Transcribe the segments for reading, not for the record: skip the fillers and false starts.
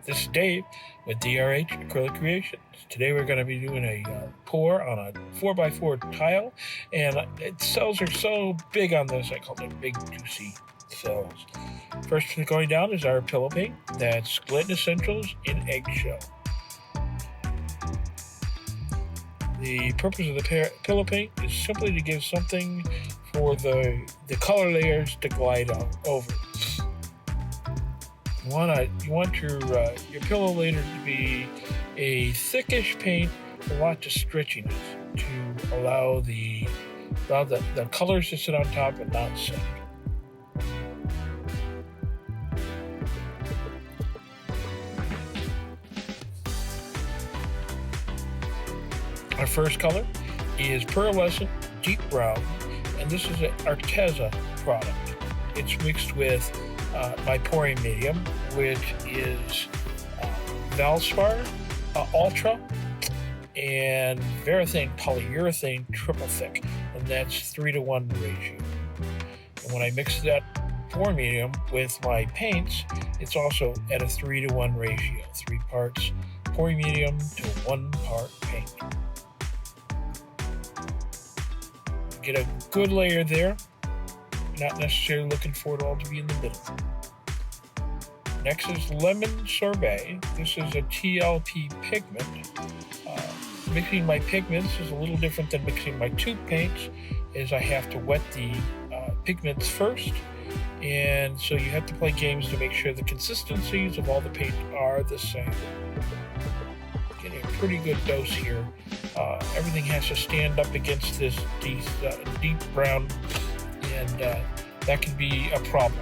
This is Dave with DRH Acrylic Creations. Today we're going to be doing a pour on a 4x4 tile, and cells are so big on this, I call them big juicy cells. First thing going down is our pillow paint. That's Glint Essentials in Eggshell. The purpose of the pillow paint is simply to give something for the color layers to glide over. You want your pillow layer to be a thickish paint, a lot of stretchiness to allow the colors to sit on top and not set. Our first color is Pearlescent Deep Brown, and this is an Arteza product. It's mixed with my pouring medium, which is Valspar Ultra and Verithin Polyurethane Triple Thick, and that's 3-to-1 ratio. And when I mix that pouring medium with my paints, it's also at a 3-to-1 ratio, 3 parts pouring medium to 1 part paint. Get a good layer there, not necessarily looking for it all to be in the middle. Next is Lemon Sorbet. This is a TLP pigment. Mixing my pigments is a little different than mixing my tube paints, as I have to wet the pigments first, and so you have to play games to make sure the consistencies of all the paint are the same. Getting a pretty good dose here. Everything has to stand up against this deep brown, and that can be a problem.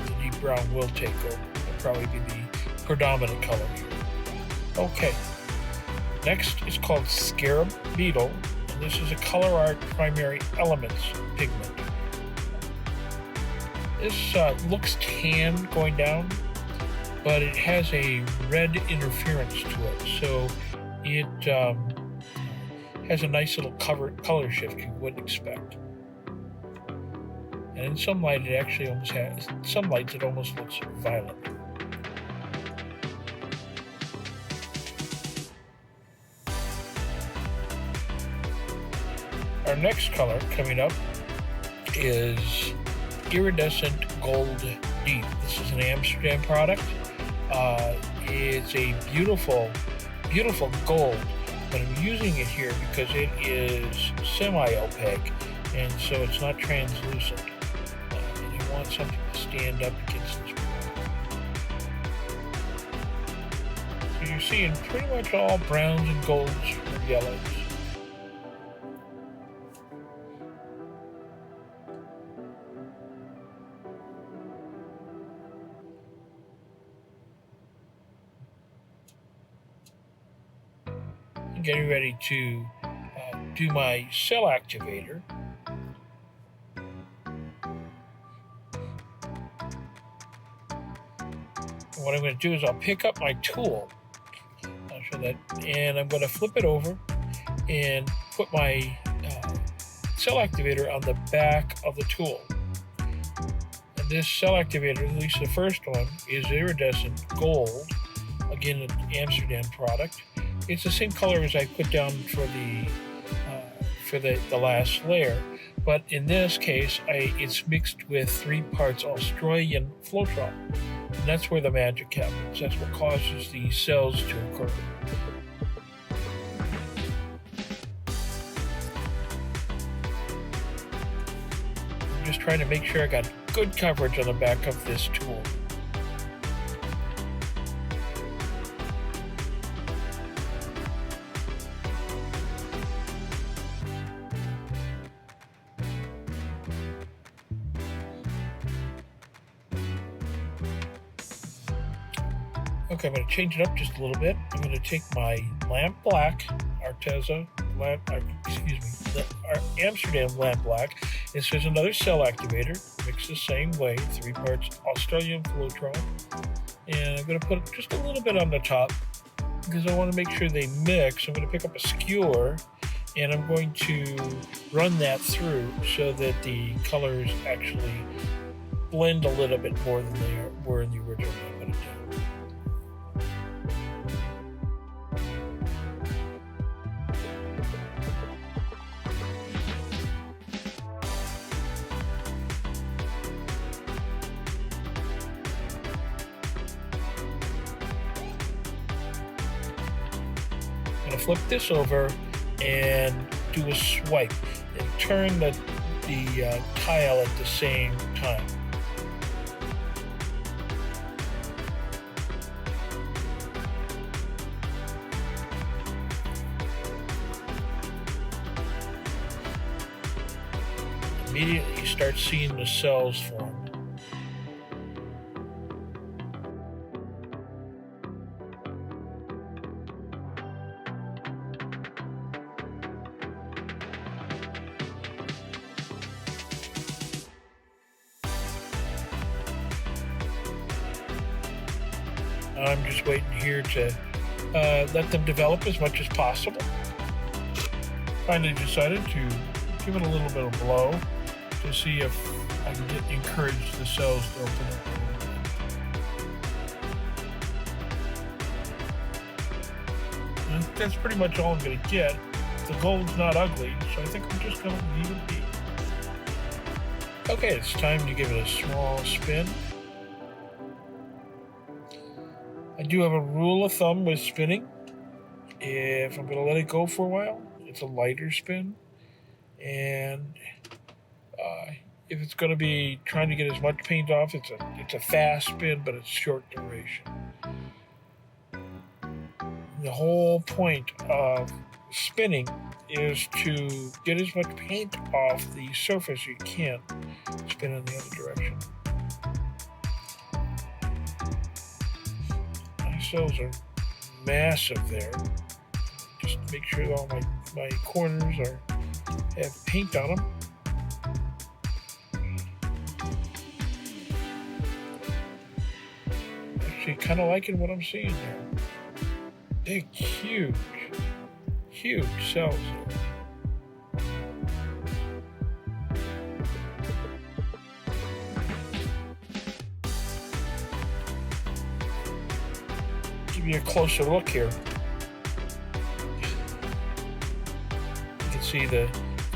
The deep brown will take over. It'll probably be the predominant color here. Okay. Next is called Scarb Beetle, and this is a ColourArte Primary Elements pigment. This looks tan going down, but it has a red interference to it, so it has a nice little color shift you wouldn't expect. And in some light, it actually almost has, in some lights it almost looks violet. Our next color coming up is Iridescent Gold Deep. This is an Amsterdam product. It's a beautiful, beautiful gold, but I'm using it here because it is semi-opaque, and so it's not translucent. And I want something to stand up against this brown. So you're seeing pretty much all browns and golds or yellows. Getting ready to do my cell activator. And what I'm going to do is I'll pick up my tool. I'll show that, and I'm going to flip it over and put my cell activator on the back of the tool. And this cell activator, at least the first one, is Iridescent Gold, again an Amsterdam product. It's the same color as I put down for the last layer, but in this case, it's mixed with 3 parts Australian Floetrol, and that's where the magic happens. That's what causes the cells to occur. I'm just trying to make sure I got good coverage on the back of this tool. Okay, I'm going to change it up just a little bit. I'm going to take my lamp black, Arteza Amsterdam lamp black. This is another cell activator, mixed the same way, 3 parts Australian Floetrol. And I'm going to put just a little bit on the top because I want to make sure they mix. I'm going to pick up a skewer and I'm going to run that through so that the colors actually blend a little bit more than they were in the original I'm going to do. I'm going to flip this over and do a swipe and turn the tile at the same time. Immediately you start seeing the cells form. I'm just waiting here to let them develop as much as possible. Finally decided to give it a little bit of blow to see if I can encourage the cells to open up a little bit. And that's pretty much all I'm going to get. The gold's not ugly, so I think I'm just going to leave it be. Okay, it's time to give it a small spin. I do have a rule of thumb with spinning. If I'm going to let it go for a while, it's a lighter spin. And if it's going to be trying to get as much paint off, it's a fast spin, but it's short duration. The whole point of spinning is to get as much paint off the surface you can. Spin in the other direction. My cells are massive there. Just make sure that all my corners have paint on them. Actually, kind of liking what I'm seeing there. Big, huge cells there. Give you a closer look here. You can see the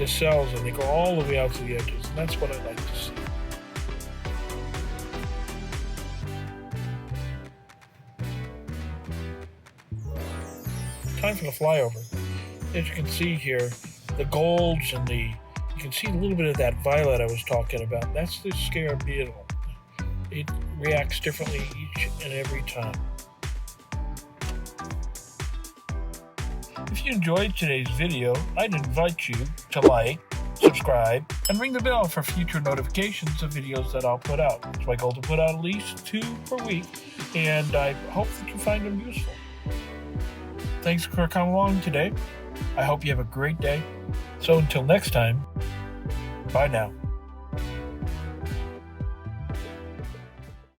cells, and they go all the way out to the edges, and that's what I like to see. Time for the flyover. As you can see here, the golds and you can see a little bit of that violet I was talking about. That's the Scarb Beetle. It reacts differently each and every time. If you enjoyed today's video, I'd invite you to like, subscribe, and ring the bell for future notifications of videos that I'll put out. It's my goal to put out at least 2 per week, and I hope that you find them useful. Thanks for coming along today. I hope you have a great day. So until next time, bye now.